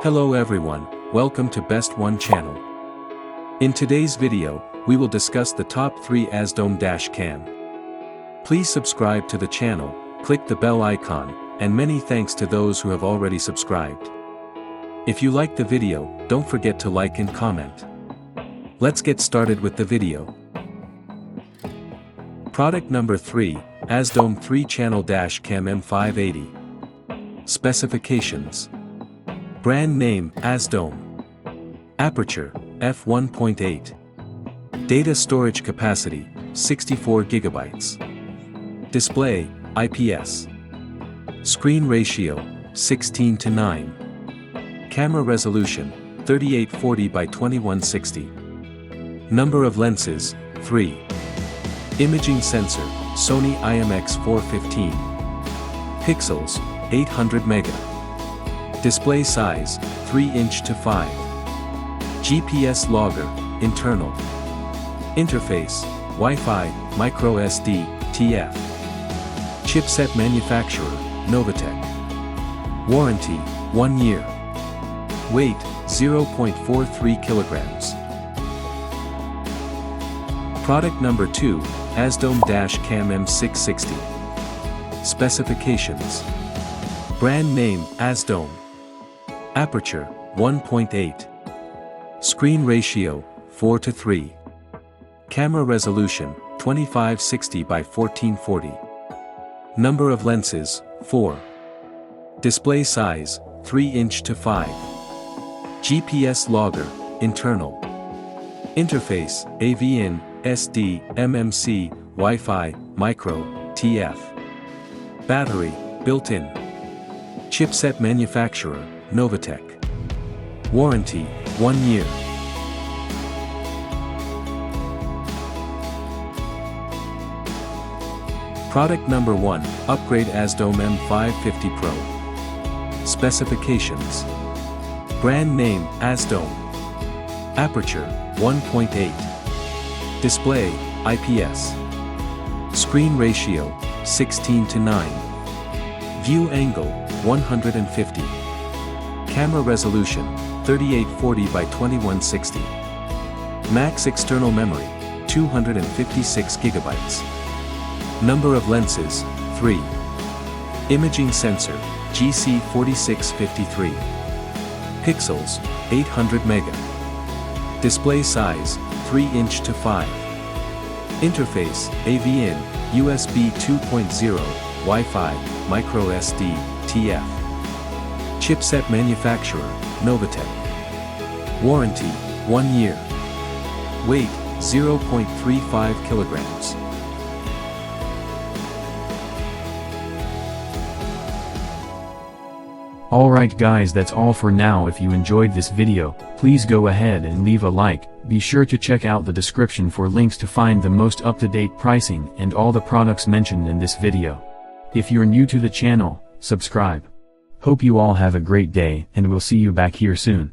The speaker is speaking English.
Hello everyone, welcome to Best One channel. In today's video, we will discuss the top 3 AZDOME Dash Cam. Please subscribe to the channel, click the bell icon, and many thanks to those who have already subscribed. If you like the video, don't forget to like and comment. Let's get started with the video. Product number 3, AZDOME 3-channel Dash Cam M550. Specifications. Brand name, AZDOME. Aperture, f1.8. Data storage capacity, 64 GB. Display, IPS. Screen ratio, 16:9. Camera resolution, 3840 by 2160. Number of lenses, 3. Imaging sensor, Sony IMX415. Pixels, 800 mega. Display size, 3" to 5. GPS logger, internal. Interface, Wi-Fi, microSD, TF. Chipset manufacturer, Novatech. Warranty, 1 year. Weight, 0.43 kilograms. Product number 2, AZDOME Dash Cam M660. Specifications. Brand name, AZDOME. Aperture, 1.8. Screen ratio, 4:3. Camera resolution, 2560 by 1440. Number of lenses, 4. Display size, 3" to 5. GPS logger, internal. Interface, AV-in, SD, MMC, Wi-Fi, micro, TF. Battery, built-in. Chipset manufacturer, Novatech. Warranty, 1 year. Product number 1, upgrade AZDOME M550 Pro. Specifications. Brand name, AZDOME. Aperture, 1.8. Display, IPS. Screen ratio, 16:9. View angle, 150. Camera resolution, 3840 by 2160. Max external memory, 256 GB. Number of lenses, 3. Imaging sensor, GC4653. Pixels, 800 mega. Display size, 3" to 5. Interface, AV-in, USB 2.0, Wi-Fi, microSD, TF. Chipset manufacturer, Novatech. Warranty, 1 year. Weight, 0.35 kilograms. Alright guys, that's all for now. If you enjoyed this video, please go ahead and leave a like. Be sure to check out the description for links to find the most up-to-date pricing and all the products mentioned in this video. If you're new to the channel, subscribe. Hope you all have a great day, and we'll see you back here soon.